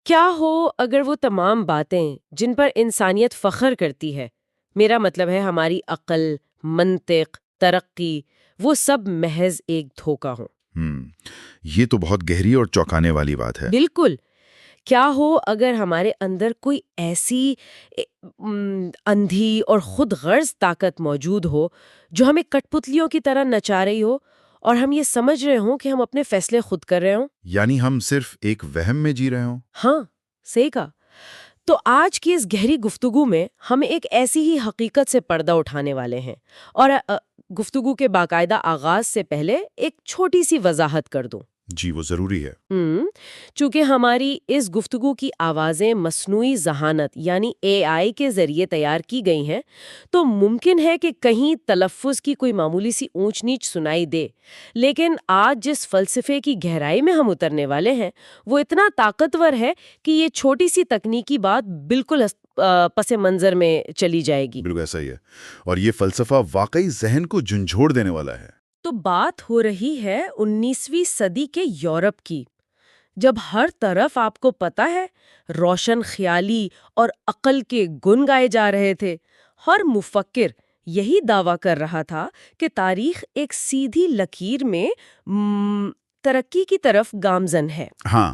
کیا ہو اگر وہ تمام باتیں جن پر انسانیت فخر کرتی ہے، میرا مطلب ہے ہماری عقل، منطق، ترقی، وہ سب محض ایک دھوکہ ہوں؟ ہم یہ تو بہت گہری اور چونکانے والی بات ہے۔ بالکل۔ کیا ہو اگر ہمارے اندر کوئی ایسی اندھی اور خود غرض طاقت موجود ہو جو ہمیں کٹ پتلیوں کی طرح نچا رہی ہو، اور ہم یہ سمجھ رہے ہوں کہ ہم اپنے فیصلے خود کر رہے ہوں؟ یعنی ہم صرف ایک وہم میں جی رہے ہوں؟ ہاں، صحیح کہا۔ تو آج کی اس گہری گفتگو میں ہم ایک ایسی ہی حقیقت سے پردہ اٹھانے والے ہیں، اور گفتگو کے باقاعدہ آغاز سے پہلے ایک چھوٹی سی وضاحت کر دوں۔ جی وہ ضروری ہے۔ چونکہ ہماری اس گفتگو کی آوازیں مصنوعی ذہانت یعنی اے آئی کے ذریعے تیار کی گئی ہیں، تو ممکن ہے کہ کہیں تلفظ کی کوئی معمولی سی اونچ نیچ سنائی دے، لیکن آج جس فلسفے کی گہرائی میں ہم اترنے والے ہیں وہ اتنا طاقتور ہے کہ یہ چھوٹی سی تکنیکی بات بالکل پس منظر میں چلی جائے گی۔ بالکل ایسا ہی ہے، اور یہ فلسفہ واقعی ذہن کو جھنجھوڑ دینے والا ہے۔ تو بات ہو رہی ہے 19ویں صدی کے یورپ کی، جب ہر طرف آپ کو پتہ ہے روشن خیالی اور عقل کے گن گائے جا رہے تھے۔ ہر مفکر یہی دعویٰ کر رہا تھا کہ تاریخ ایک سیدھی لکیر میں ترقی کی طرف گامزن ہے۔ ہاں،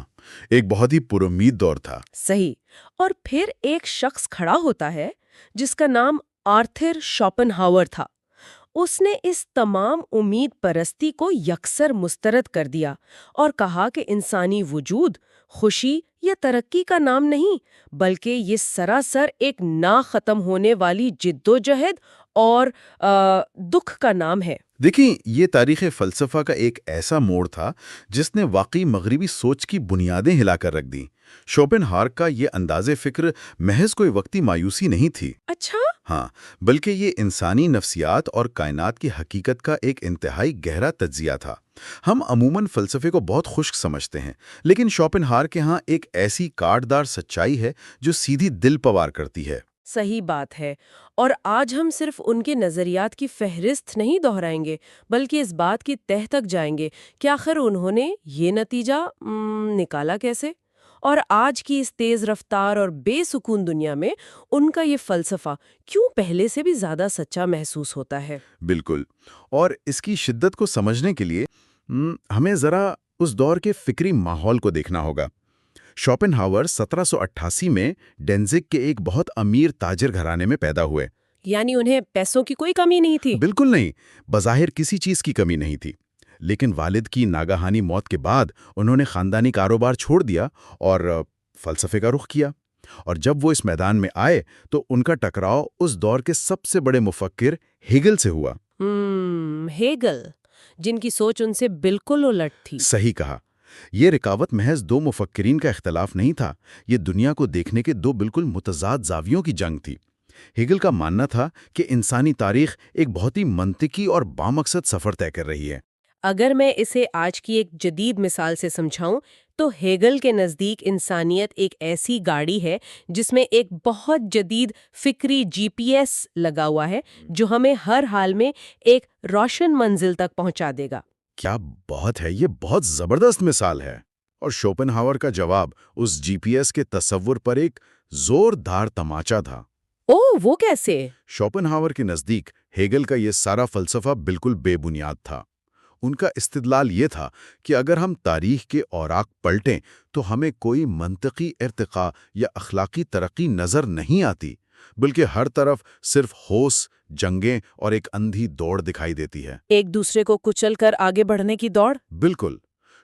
ایک بہت ہی پرامید دور تھا۔ صحیح۔ اور پھر ایک شخص کھڑا ہوتا ہے جس کا نام آرتھر شوپن ہاور تھا۔ اس نے اس تمام امید پرستی کو یکسر مسترد کر دیا اور کہا کہ انسانی وجود خوشی یا ترقی کا نام نہیں، بلکہ یہ سراسر ایک نہ ختم ہونے والی جدوجہد اور دکھ کا نام ہے۔ دیکھیں، یہ تاریخ فلسفہ کا ایک ایسا موڑ تھا جس نے واقعی مغربی سوچ کی بنیادیں ہلا کر رکھ دیں۔ شوپن ہار کا یہ انداز فکر محض کوئی وقتی مایوسی نہیں تھی۔ اچھا؟ ہاں، بلکہ یہ انسانی نفسیات اور کائنات کی حقیقت کا ایک انتہائی گہرا تجزیہ تھا۔ ہم عموماً فلسفے کو بہت خشک سمجھتے ہیں، لیکن شوپن ہار کے ہاں ایک ایسی کاٹدار سچائی ہے جو سیدھی دل پوار کرتی ہے۔ صحیح بات ہے، اور آج ہم صرف ان کے نظریات کی فہرست نہیں دہرائیں گے، بلکہ اس بات کی تہہ تک جائیں گے کہ آخر انہوں نے یہ نتیجہ نکالا کیسے، اور آج کی اس تیز رفتار اور بے سکون دنیا میں ان کا یہ فلسفہ کیوں پہلے سے بھی زیادہ سچا محسوس ہوتا ہے۔ بالکل، اور اس کی شدت کو سمجھنے کے لیے ہمیں ذرا اس دور کے فکری ماحول کو دیکھنا ہوگا۔ شوپن ہاور 1788 میں ڈینزگ کے ایک بہت امیر تاجر گھرانے میں پیدا ہوئے۔ یعنی انہیں پیسوں کی کوئی کمی نہیں تھی؟ بالکل نہیں، بظاہر کسی چیز کی کمی نہیں تھی، لیکن والد کی ناگہانی موت کے بعد انہوں نے خاندانی کاروبار چھوڑ دیا اور فلسفے کا رخ کیا۔ اور جب وہ اس میدان میں آئے تو ان کا ٹکراؤ اس دور کے سب سے بڑے مفکر ہیگل سے ہوا۔ ہیگل، جن کی سوچ ان سے بالکل الٹ تھی۔ صحیح کہا۔ یہ رکاوٹ محض دو مفکرین کا اختلاف نہیں تھا، یہ دنیا کو دیکھنے کے دو بالکل متضاد زاویوں کی جنگ تھی۔ ہیگل کا ماننا تھا کہ انسانی تاریخ ایک بہت ہی منطقی اور بامقصد سفر طے کر رہی ہے۔ اگر میں اسے آج کی ایک جدید مثال سے سمجھاؤں تو ہیگل کے نزدیک انسانیت ایک ایسی گاڑی ہے جس میں ایک بہت جدید فکری جی پی ایس لگا ہوا ہے جو ہمیں ہر حال میں ایک روشن منزل تک پہنچا دے گا۔ کیا بہت ہے، یہ بہت زبردست مثال ہے۔ اور شوپن ہاور کا جواب اس جی پی ایس کے تصور پر ایک زوردار تماچا تھا۔ وہ کیسے؟ شوپن ہاور کے نزدیک ہیگل کا یہ سارا فلسفہ بالکل بے بنیاد تھا۔ ان کا استدلال یہ تھا کہ اگر ہم تاریخ کے اوراق پلٹیں تو ہمیں کوئی منطقی ارتقاء یا اخلاقی ترقی نظر نہیں آتی، بلکہ ہر طرف صرف ہوس، جنگیں اور ایک اندھی دوڑ دکھائی دیتی ہے۔ ایک دوسرے کو کچل کر آگے بڑھنے کی دوڑ؟ بالکل۔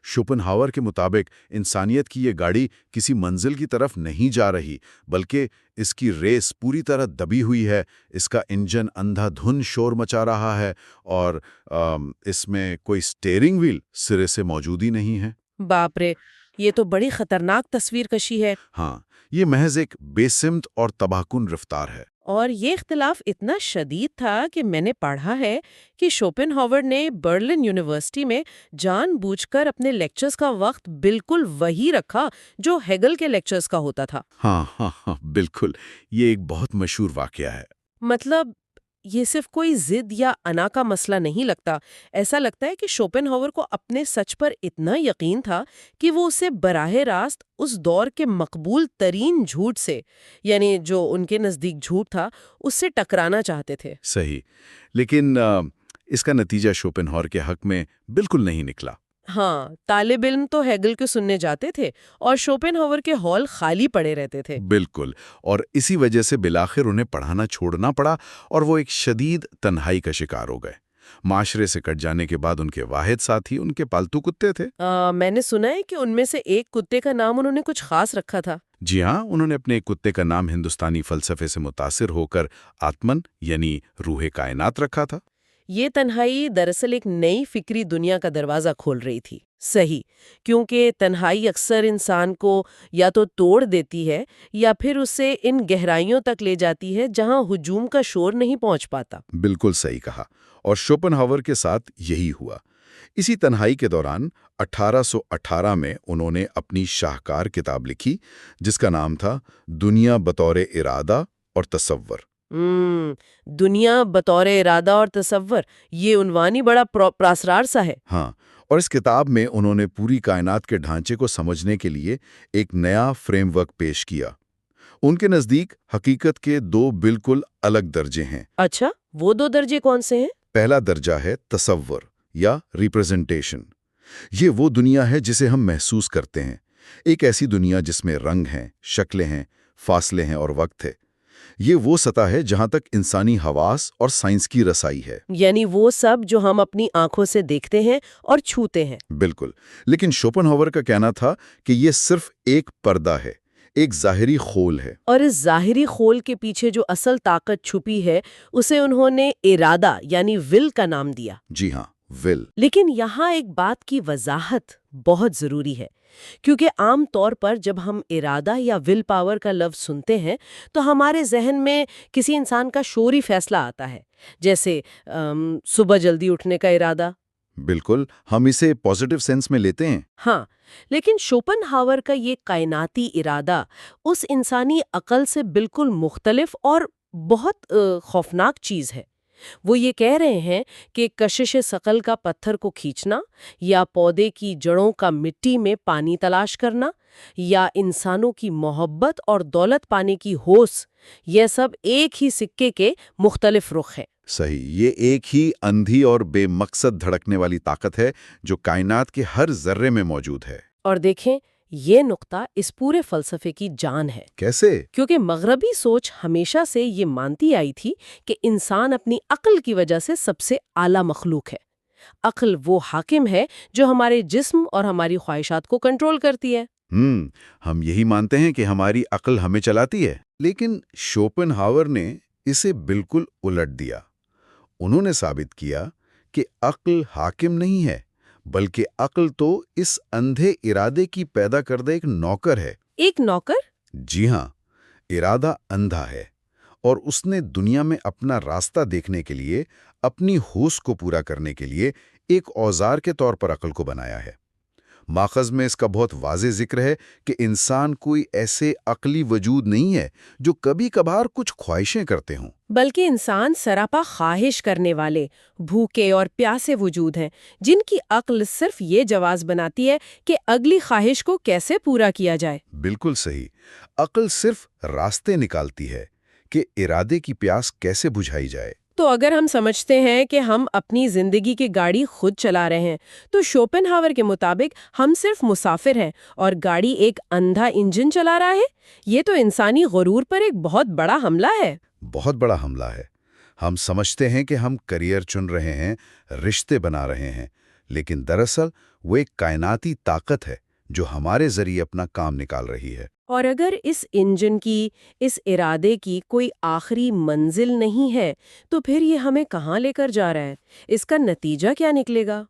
شوپن ہاور کے مطابق انسانیت کی یہ گاڑی کسی منزل کی طرف نہیں جا رہی، بلکہ اس کی ریس پوری طرح دبی ہوئی ہے، اس کا انجن اندھا دھن شور مچا رہا ہے، اور اس میں کوئی سٹیئرنگ وہیل سرے سے موجود ہی نہیں ہے۔ باپ رے، یہ تو بڑی خطرناک تصویر کشی ہے۔ ہاں، یہ محض ایک بے سمت اور تباہ کن رفتار ہے۔ اور یہ اختلاف اتنا شدید تھا کہ میں نے پڑھا ہے کہ شوپن ہاور نے برلن یونیورسٹی میں جان بوجھ کر اپنے لیکچرز کا وقت بالکل وہی رکھا جو ہیگل کے لیکچرز کا ہوتا تھا۔ ہاں، بالکل، یہ ایک بہت مشہور واقعہ ہے۔ مطلب یہ صرف کوئی ضد یا انا کا مسئلہ نہیں لگتا. ایسا لگتا ہے کہ شوپن ہاور کو اپنے سچ پر اتنا یقین تھا کہ وہ اسے براہ راست اس دور کے مقبول ترین جھوٹ سے، یعنی جو ان کے نزدیک جھوٹ تھا، اس سے ٹکرانا چاہتے تھے. صحیح، لیکن اس کا نتیجہ شوپن ہاور کے حق میں بالکل نہیں نکلا. ہاں، طالب علم تو ہیگل کے سننے جاتے تھے اور شوپن ہاور کے ہال خالی پڑے رہتے تھے. بالکل، اور اسی وجہ سے بالآخر انہیں پڑھانا چھوڑنا پڑا اور وہ ایک شدید تنہائی کا شکار ہو گئے. معاشرے سے کٹ جانے کے بعد ان کے واحد ساتھی ان کے پالتو کتے تھے. میں نے سنا ہے کہ ان میں سے ایک کتے کا نام انہوں نے کچھ خاص رکھا تھا. جی ہاں، انہوں نے اپنے ایک کتے کا نام ہندوستانی فلسفے سے متاثر ہو کر آتمن یعنی روح کائنات رکھا تھا. یہ تنہائی دراصل ایک نئی فکری دنیا کا دروازہ کھول رہی تھی. صحیح، کیونکہ تنہائی اکثر انسان کو یا تو توڑ دیتی ہے یا پھر اسے ان گہرائیوں تک لے جاتی ہے جہاں ہجوم کا شور نہیں پہنچ پاتا. بالکل صحیح کہا، اور شوپن ہاور کے ساتھ یہی ہوا. اسی تنہائی کے دوران 1818 میں انہوں نے اپنی شاہکار کتاب لکھی جس کا نام تھا دنیا بطور ارادہ اور تصور. دنیا بطور ارادہ اور تصور، یہ عنوان ہی بڑا پراسرار سا ہے. ہاں، اور اس کتاب میں انہوں نے پوری کائنات کے ڈھانچے کو سمجھنے کے لیے ایک نیا فریم ورک پیش کیا. ان کے نزدیک حقیقت کے دو بالکل الگ درجے ہیں. اچھا، وہ دو درجے کون سے ہیں؟ پہلا درجہ ہے تصور یا ریپرزنٹیشن. یہ وہ دنیا ہے جسے ہم محسوس کرتے ہیں، ایک ایسی دنیا جس میں رنگ ہیں، شکلیں ہیں، فاصلے ہیں اور وقت ہے. یہ وہ سطح ہے جہاں تک انسانی حواس اور سائنس کی رسائی ہے. یعنی وہ سب جو ہم اپنی آنکھوں سے دیکھتے ہیں اور چھوتے ہیں. بالکل، لیکن شوپن ہاور کا کہنا تھا کہ یہ صرف ایک پردہ ہے، ایک ظاہری خول ہے. اور اس ظاہری خول کے پیچھے جو اصل طاقت چھپی ہے اسے انہوں نے ارادہ یعنی ول کا نام دیا. جی ہاں، ول. لیکن یہاں ایک بات کی وضاحت بہت ضروری ہے، کیونکہ عام طور پر جب ہم ارادہ یا ول پاور کا لفظ سنتے ہیں تو ہمارے ذہن میں کسی انسان کا شعوری فیصلہ آتا ہے، جیسے صبح جلدی اٹھنے کا ارادہ. بالکل، ہم اسے پازیٹیو سینس میں لیتے ہیں. ہاں، لیکن شوپن ہاور کا یہ کائناتی ارادہ اس انسانی عقل سے بالکل مختلف اور بہت خوفناک چیز ہے. وہ یہ کہہ رہے ہیں کہ کشش ثقل کا پتھر کو کھینچنا، یا پودے کی جڑوں کا مٹی میں پانی تلاش کرنا، یا انسانوں کی محبت اور دولت پانے کی ہوس، یہ سب ایک ہی سکے کے مختلف رخ ہیں. صحیح، یہ ایک ہی اندھی اور بے مقصد دھڑکنے والی طاقت ہے جو کائنات کے ہر ذرے میں موجود ہے. اور دیکھیں، یہ نقطہ اس پورے فلسفے کی جان ہے. کیسے؟ کیونکہ مغربی سوچ ہمیشہ سے یہ مانتی آئی تھی کہ انسان اپنی عقل کی وجہ سے سب سے اعلیٰ مخلوق ہے. عقل وہ حاکم ہے جو ہمارے جسم اور ہماری خواہشات کو کنٹرول کرتی ہے. ہم یہی مانتے ہیں کہ ہماری عقل ہمیں چلاتی ہے، لیکن شوپن ہاور نے اسے بالکل الٹ دیا. انہوں نے ثابت کیا کہ عقل حاکم نہیں ہے، بلکہ عقل تو اس اندھے ارادے کی پیدا کردہ ایک نوکر ہے. ایک نوکر؟ جی ہاں، ارادہ اندھا ہے اور اس نے دنیا میں اپنا راستہ دیکھنے کے لیے، اپنی ہوش کو پورا کرنے کے لیے ایک اوزار کے طور پر عقل کو بنایا ہے. ماخذ میں اس کا بہت واضح ذکر ہے کہ انسان کوئی ایسے عقلی وجود نہیں ہے جو کبھی کبھار کچھ خواہشیں کرتے ہوں، بلکہ انسان سراپا خواہش کرنے والے، بھوکے اور پیاسے وجود ہیں جن کی عقل صرف یہ جواز بناتی ہے کہ اگلی خواہش کو کیسے پورا کیا جائے. بالکل صحیح. عقل صرف راستے نکالتی ہے کہ ارادے کی پیاس کیسے بجھائی جائے. تو اگر ہم سمجھتے ہیں کہ ہم اپنی زندگی کی گاڑی خود چلا رہے ہیں تو شوپن ہاور کے مطابق ہم صرف مسافر ہیں اور گاڑی ایک اندھا انجن چلا رہا ہے. یہ تو انسانی غرور پر ایک بہت بڑا حملہ ہے. بہت بڑا حملہ ہے. ہم سمجھتے ہیں کہ ہم کیریئر چن رہے ہیں، رشتے بنا رہے ہیں، لیکن دراصل وہ ایک کائناتی طاقت ہے جو ہمارے ذریعے اپنا کام نکال رہی ہے. اور اگر اس انجن کی، اس ارادے کی کوئی آخری منزل نہیں ہے تو پھر یہ ہمیں کہاں لے کر جا رہا ہے؟ اس کا نتیجہ کیا نکلے گا؟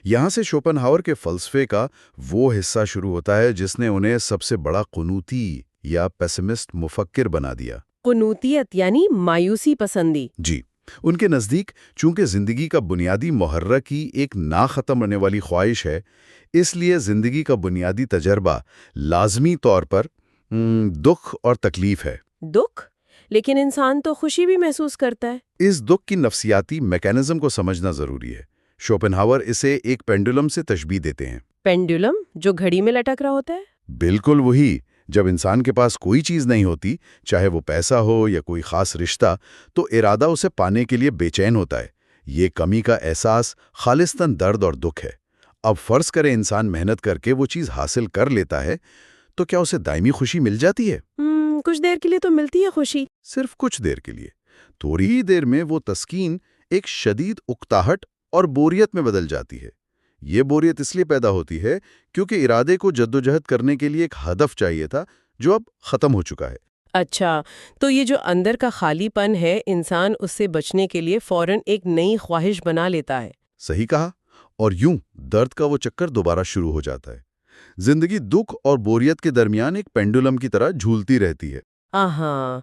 یہاں سے شوپن ہاور کے فلسفے کا وہ حصہ شروع ہوتا ہے جس نے انہیں سب سے بڑا قنوتی یا پیسمسٹ مفکر بنا دیا. قنوتیت یعنی مایوسی پسندی. جی، ان کے نزدیک چونکہ زندگی کا بنیادی محرک ہی ایک نہ ختم ہونے والی خواہش ہے، اس لیے زندگی کا بنیادی تجربہ لازمی طور پر دکھ اور تکلیف ہے. دکھ؟ لیکن انسان تو خوشی بھی محسوس کرتا ہے۔ اس دکھ کی نفسیاتی میکانزم کو سمجھنا ضروری ہے۔ شوپنہاور اسے ایک پینڈولم سے تشبیہ دیتے ہیں۔ پینڈولم جو گھڑی میں لٹک رہا ہوتا ہے؟ بالکل وہی۔ جب انسان کے پاس کوئی چیز نہیں ہوتی، چاہے وہ پیسہ ہو یا کوئی خاص رشتہ، تو ارادہ اسے پانے کے لیے بے چین ہوتا ہے۔ یہ کمی کا احساس خالصتاً درد اور دکھ ہے۔ اب فرض کریں انسان محنت کر کے وہ چیز حاصل کر لیتا ہے، تو کیا اسے دائمی خوشی مل جاتی ہے؟ کچھ دیر کے لیے تو ملتی ہے خوشی۔ صرف کچھ دیر کے لیے۔ تھوڑی ہی دیر میں وہ تسکین ایک شدید اکتاہٹ اور بوریت میں بدل جاتی ہے۔ یہ بوریت اس لیے پیدا ہوتی ہے کیونکہ ارادے کو جدوجہد کرنے کے لیے ایک ہدف چاہیے تھا جو اب ختم ہو چکا ہے۔ اچھا، تو یہ جو اندر کا خالی پن ہے، انسان اس سے بچنے کے لیے فوراً ایک نئی خواہش بنا لیتا ہے۔ صحیح کہا، اور یوں درد کا وہ چکر دوبارہ شروع ہو جاتا ہے۔ زندگی دکھ اور بوریت کے درمیان ایک پینڈولم کی طرح جھولتی رہتی ہے۔ ہاں،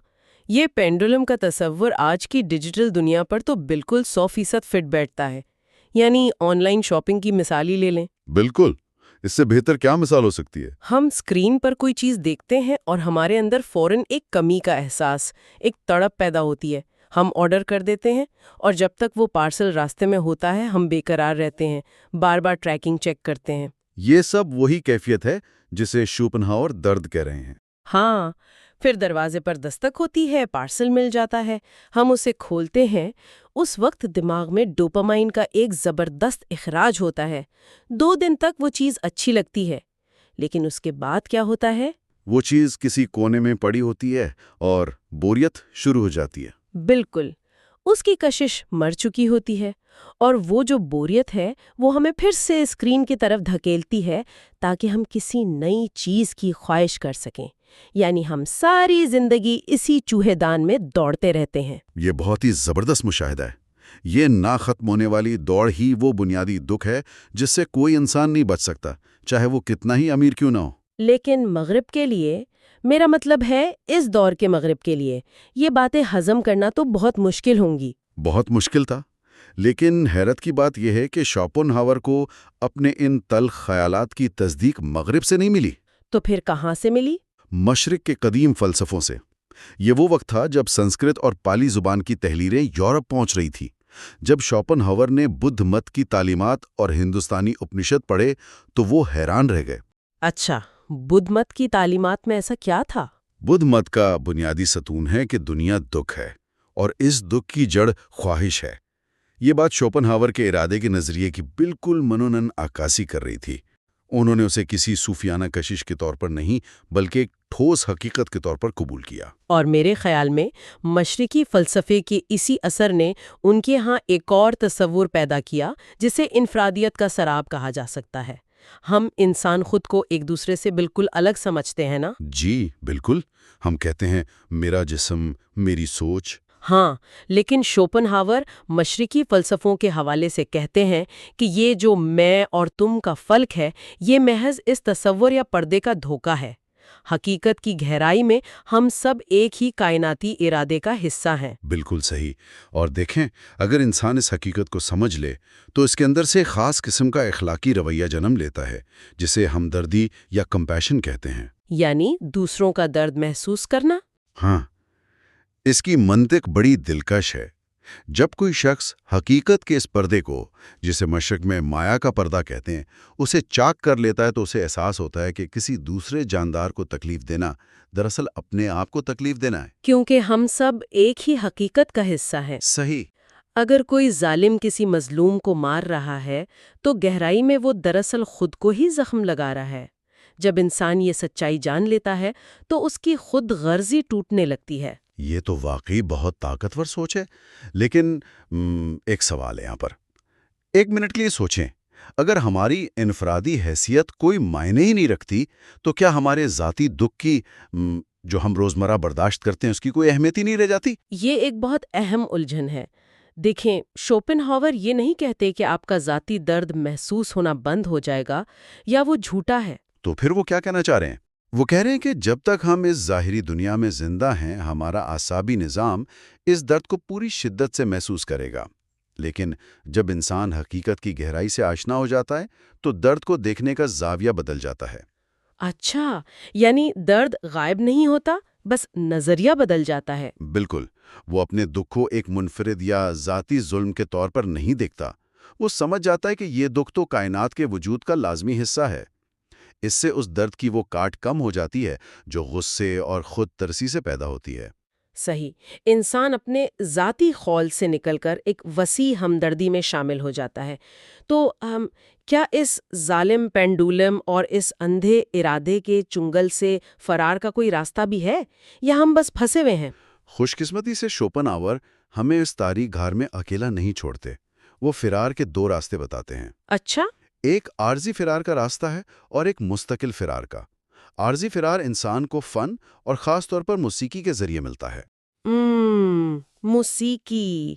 یہ پینڈولم کا تصور آج کی ڈیجیٹل دنیا پر تو بالکل 100% فٹ بیٹھتا ہے۔ یعنی آن لائن شاپنگ کی مثال ہی لے لیں۔ بالکل، اس سے بہتر کیا مثال ہو سکتی ہے؟ ہم اسکرین پر کوئی چیز دیکھتے ہیں اور ہمارے اندر فوراً ایک کمی کا احساس، ایک تڑپ پیدا ہوتی ہے۔ ہم آرڈر کر دیتے ہیں اور جب تک وہ پارسل راستے میں ہوتا ہے ہم بے قرار رہتے ہیں، بار بار ٹریکنگ چیک کرتے ہیں۔ یہ سب وہی کیفیت ہے جسے شوپنہاور درد کہہ رہے ہیں۔ ہاں، پھر دروازے پر دستک ہوتی ہے، پارسل مل جاتا ہے، ہم اسے کھولتے ہیں۔ اس وقت دماغ میں ڈوپامائن کا ایک زبردست اخراج ہوتا ہے۔ 2 دن تک وہ چیز اچھی لگتی ہے، لیکن اس کے بعد کیا ہوتا ہے؟ وہ چیز کسی کونے میں پڑی ہوتی ہے اور بوریت شروع ہو جاتی ہے۔ بالکل، اس کی کشش مر چکی ہوتی ہے، اور وہ جو بوریت ہے وہ ہمیں پھر سے اسکرین کی طرف دھکیلتی ہے تاکہ ہم کسی نئی چیز کی خواہش کر سکیں۔ یعنی ہم ساری زندگی اسی چوہے دان میں دوڑتے رہتے ہیں۔ یہ بہت ہی زبردست مشاہدہ ہے۔ یہ نہ ختم ہونے والی دوڑ ہی وہ بنیادی دکھ ہے جس سے کوئی انسان نہیں بچ سکتا، چاہے وہ کتنا ہی امیر کیوں نہ ہو۔ لیکن مغرب کے لیے، میرا مطلب ہے اس دور کے مغرب کے لیے، یہ باتیں ہضم کرنا تو بہت مشکل ہوں گی۔ بہت مشکل تھا، لیکن حیرت کی بات یہ ہے کہ شوپنہاور کو اپنے ان تلخ خیالات کی تصدیق مغرب سے نہیں ملی۔ تو پھر کہاں سے ملی؟ مشرق کے قدیم فلسفوں سے۔ یہ وہ وقت تھا جب سنسکرت اور پالی زبان کی تحریریں یورپ پہنچ رہی تھی۔ جب شوپنہاور نے بدھ مت کی تعلیمات اور ہندوستانی اپنشد پڑھے تو وہ حیران رہ گئے۔ اچھا، بدھ مت کی تعلیمات میں ایسا کیا تھا؟ بدھ مت کا بنیادی ستون ہے کہ دنیا دکھ ہے اور اس دکھ کی جڑ خواہش ہے۔ یہ بات شوپنہاور کے ارادے کے نظریے کی بالکل منونن عکاسی کر رہی تھی۔ انہوں نے اسے کسی صوفیانہ کشش کے طور پر نہیں بلکہ ایک ٹھوس حقیقت کے طور پر قبول کیا۔ اور میرے خیال میں مشرقی فلسفے کے اسی اثر نے ان کے ہاں ایک اور تصور پیدا کیا جسے انفرادیت کا سراب کہا جا سکتا ہے۔ ہم انسان خود کو ایک دوسرے سے بالکل الگ سمجھتے ہیں نا؟ جی بالکل، ہم کہتے ہیں میرا جسم، میری سوچ۔ ہاں، لیکن شوپنہاور مشرقی فلسفوں کے حوالے سے کہتے ہیں کہ یہ جو میں اور تم کا فرق ہے، یہ محض اس تصور یا پردے کا دھوکہ ہے۔ حقیقت کی گہرائی میں ہم سب ایک ہی کائناتی ارادے کا حصہ ہیں۔ بالکل صحیح۔ اور دیکھیں، اگر انسان اس حقیقت کو سمجھ لے تو اس کے اندر سے خاص قسم کا اخلاقی رویہ جنم لیتا ہے جسے ہمدردی یا کمپیشن کہتے ہیں۔ یعنی دوسروں کا درد محسوس کرنا۔ ہاں، اس کی منطق بڑی دلکش ہے۔ جب کوئی شخص حقیقت کے اس پردے کو، جسے مشرق میں مایا کا پردہ کہتے ہیں، اسے چاک کر لیتا ہے تو اسے احساس ہوتا ہے کہ کسی دوسرے جاندار کو تکلیف دینا دراصل اپنے آپ کو تکلیف دینا ہے۔ کیونکہ ہم سب ایک ہی حقیقت کا حصہ ہیں۔ صحیح۔ اگر کوئی ظالم کسی مظلوم کو مار رہا ہے تو گہرائی میں وہ دراصل خود کو ہی زخم لگا رہا ہے۔ جب انسان یہ سچائی جان لیتا ہے تو اس کی خود غرضی ٹوٹنے لگتی ہے۔ یہ تو واقعی بہت طاقتور سوچ ہے، لیکن ایک سوال ہے یہاں پر۔ 1 منٹ کے لیے سوچیں، اگر ہماری انفرادی حیثیت کوئی معنی ہی نہیں رکھتی تو کیا ہمارے ذاتی دکھ کی جو ہم روزمرہ برداشت کرتے ہیں اس کی کوئی اہمیت ہی نہیں رہ جاتی؟ یہ ایک بہت اہم الجھن ہے۔ دیکھیں، شوپنہاور یہ نہیں کہتے کہ آپ کا ذاتی درد محسوس ہونا بند ہو جائے گا یا وہ جھوٹا ہے۔ تو پھر وہ کیا کہنا چاہ رہے ہیں؟ وہ کہہ رہے ہیں کہ جب تک ہم اس ظاہری دنیا میں زندہ ہیں ہمارا اعصابی نظام اس درد کو پوری شدت سے محسوس کرے گا، لیکن جب انسان حقیقت کی گہرائی سے آشنا ہو جاتا ہے تو درد کو دیکھنے کا زاویہ بدل جاتا ہے۔ اچھا، یعنی درد غائب نہیں ہوتا بس نظریہ بدل جاتا ہے۔ بالکل، وہ اپنے دکھ کو ایک منفرد یا ذاتی ظلم کے طور پر نہیں دیکھتا۔ وہ سمجھ جاتا ہے کہ یہ دکھ تو کائنات کے وجود کا لازمی حصہ ہے۔ اس سے اس درد کی وہ کاٹ کم ہو جاتی ہے جو غصے اور خود ترسی سے پیدا ہوتی ہے۔ صحیح، انسان اپنے ذاتی خول سے نکل کر ایک وسیع ہمدردی میں شامل ہو جاتا ہے۔ تو کیا اس ظالم پینڈولم اور اس اندھے ارادے کے چنگل سے فرار کا کوئی راستہ بھی ہے، یا ہم بس پھنسے ہوئے ہیں؟ خوش قسمتی سے شوپن آور ہمیں اس تاریک گھار میں اکیلا نہیں چھوڑتے۔ وہ فرار کے دو راستے بتاتے ہیں۔ اچھا؟ ایک عارضی فرار کا راستہ ہے اور ایک مستقل فرار کا۔ عارضی فرار انسان کو فن اور خاص طور پر موسیقی کے ذریعے ملتا ہے۔ موسیقی،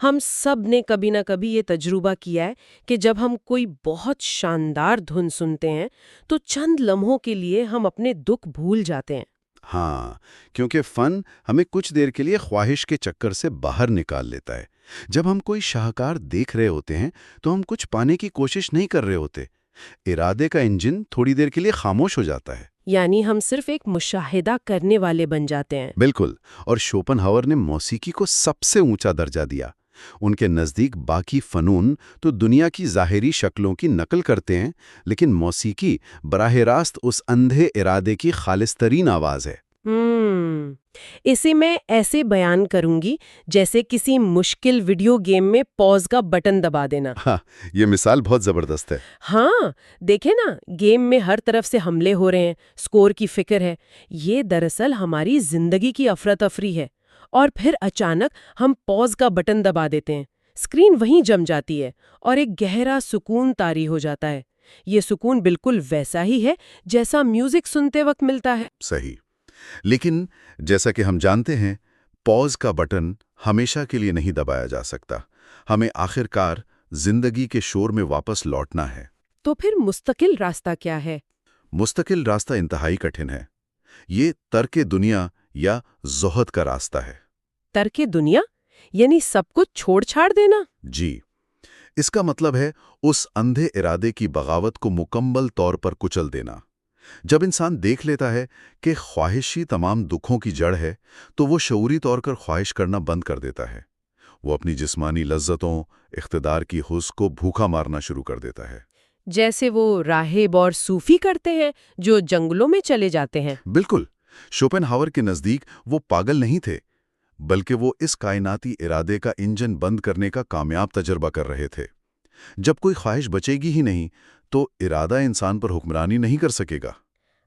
ہم سب نے کبھی نہ کبھی یہ تجربہ کیا ہے کہ جب ہم کوئی بہت شاندار دھن سنتے ہیں تو چند لمحوں کے لیے ہم اپنے دکھ بھول جاتے ہیں۔ ہاں، کیونکہ فن ہمیں کچھ دیر کے لیے خواہش کے چکر سے باہر نکال لیتا ہے۔ جب ہم کوئی شاہکار دیکھ رہے ہوتے ہیں تو ہم کچھ پانے کی کوشش نہیں کر رہے ہوتے۔ ارادے کا انجن تھوڑی دیر کے لیے خاموش ہو جاتا ہے۔ یعنی ہم صرف ایک مشاہدہ کرنے والے بن جاتے ہیں۔ بالکل، اور شوپن ہاور نے موسیقی کو سب سے اونچا درجہ دیا۔ ان کے نزدیک باقی فنون تو دنیا کی ظاہری شکلوں کی نقل کرتے ہیں، لیکن موسیقی براہ راست اس اندھے ارادے کی خالص ترین آواز ہے۔ اسے میں ایسے بیان کروں گی جیسے کسی مشکل ویڈیو گیم میں پوز کا بٹن دبا دینا۔ ہاں، یہ مثال بہت زبردست ہے۔ ہاں، دیکھیں نا، گیم میں ہر طرف سے حملے ہو رہے ہیں، سکور کی فکر ہے۔ یہ دراصل ہماری زندگی کی افراتفری ہے، اور پھر اچانک ہم پوز کا بٹن دبا دیتے ہیں، اسکرین وہیں جم جاتی ہے اور ایک گہرا سکون طاری ہو جاتا ہے۔ یہ سکون بالکل ویسا ہی ہے جیسا میوزک سنتے وقت ملتا ہے۔ صحیح، لیکن جیسا کہ ہم جانتے ہیں، پوز کا بٹن ہمیشہ کے لیے نہیں دبایا جا سکتا۔ ہمیں آخر کار زندگی کے شور میں واپس لوٹنا ہے۔ تو پھر مستقل راستہ کیا ہے؟ مستقل راستہ انتہائی کٹھن ہے۔ یہ ترک دنیا یا زہد کا راستہ ہے۔ ترک دنیا یعنی سب کچھ چھوڑ چھاڑ دینا؟ جی، اس کا مطلب ہے اس اندھے ارادے کی بغاوت کو مکمل طور پر کچل دینا۔ جب انسان دیکھ لیتا ہے کہ خواہش ہی تمام دکھوں کی جڑ ہے تو وہ شعوری طور پر خواہش کرنا بند کر دیتا ہے۔ وہ اپنی جسمانی لذتوں، اقتدار کی حوص کو بھوکا مارنا شروع کر دیتا ہے۔ جیسے وہ راہب اور صوفی کرتے ہیں جو جنگلوں میں چلے جاتے ہیں۔ بالکل، شوپن ہاور کے نزدیک وہ پاگل نہیں تھے، بلکہ وہ اس کائناتی ارادے کا انجن بند کرنے کا کامیاب تجربہ کر رہے تھے۔ جب کوئی خواہش بچے گی ہی نہیں تو ارادہ انسان پر حکمرانی نہیں کر سکے گا۔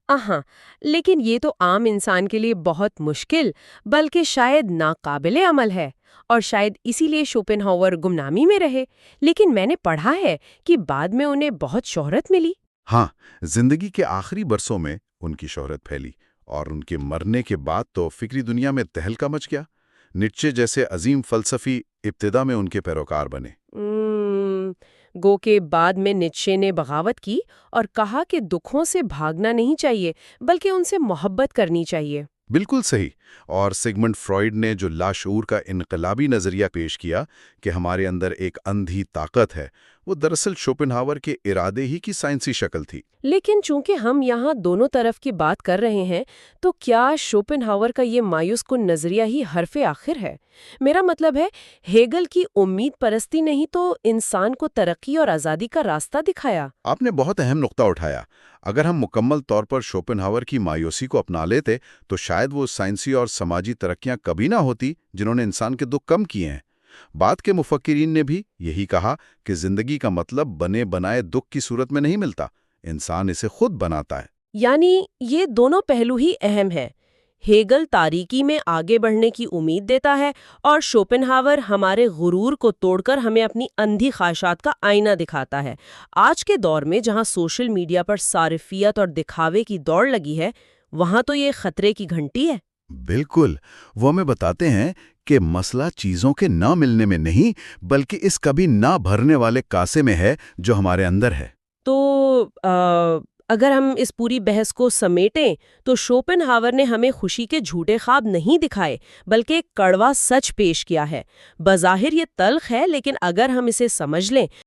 ہاں، لیکن یہ تو عام انسان کے لیے بہت مشکل بلکہ شاید ناقابل عمل ہے، اور شاید اسی لیے شوپن ہاور گمنامی میں رہے۔ لیکن میں نے پڑھا ہے کہ بعد میں انہیں بہت شہرت ملی۔ ہاں، زندگی کے آخری برسوں میں ان کی شہرت پھیلی، اور ان کے مرنے کے بعد تو فکری دنیا میں تہلکہ مچ گیا۔ نیٹشے جیسے عظیم فلسفی ابتدا میں ان کے پیروکار بنے۔ گو کہ بعد میں نیٹشے نے بغاوت کی اور کہا کہ دکھوں سے بھاگنا نہیں چاہیے بلکہ ان سے محبت کرنی چاہیے۔ بالکل صحیح، اور سگمنڈ فرائیڈ نے جو لاشعور کا انقلابی نظریہ پیش کیا کہ ہمارے اندر ایک اندھی طاقت ہے، وہ دراصل شوپن ہاور کے ارادے ہی کی سائنسی شکل تھی۔ لیکن چونکہ ہم یہاں دونوں طرف کی بات کر رہے ہیں تو کیا شوپن ہاور کا یہ مایوس کن نظریہ ہی حرف آخر ہے؟ میرا مطلب ہے، ہیگل کی امید پرستی نہیں تو انسان کو ترقی اور آزادی کا راستہ دکھایا۔ آپ نے بہت اہم نقطہ اٹھایا۔ اگر ہم مکمل طور پر شوپن ہاور کی مایوسی کو اپنا لیتے تو شاید وہ سائنسی اور سماجی ترقیاں کبھی نہ ہوتی جنہوں نے انسان کے دکھ کم کیے ہیں۔ بعد کے مفکرین نے بھی یہی کہا کہ زندگی کا مطلب بنے بنائے دکھ کی صورت میں نہیں ملتا، انسان اسے خود بناتا ہے۔ یعنی یہ دونوں پہلو ہی اہم ہیں۔ ہیگل تاریکی میں آگے بڑھنے کی امید دیتا ہے اور شوپن ہاور ہمارے غرور کو توڑ کر ہمیں اپنی اندھی خواہشات کا آئینہ دکھاتا ہے۔ آج کے دور میں جہاں سوشل میڈیا پر صارفیت اور دکھاوے کی دوڑ لگی ہے، وہاں تو یہ خطرے کی گھنٹی ہے۔ بالکل، وہ ہمیں بتاتے ہیں کہ مسئلہ چیزوں کے نہ ملنے میں نہیں بلکہ اس کبھی نہ بھرنے والے کاسے میں ہے جو ہمارے اندر ہے۔ تو اگر ہم اس پوری بحث کو سمیٹیں تو شوپن ہاور نے ہمیں خوشی کے جھوٹے خواب نہیں دکھائے بلکہ ایک کڑوا سچ پیش کیا ہے۔ بظاہر یہ تلخ ہے، لیکن اگر ہم اسے سمجھ لیں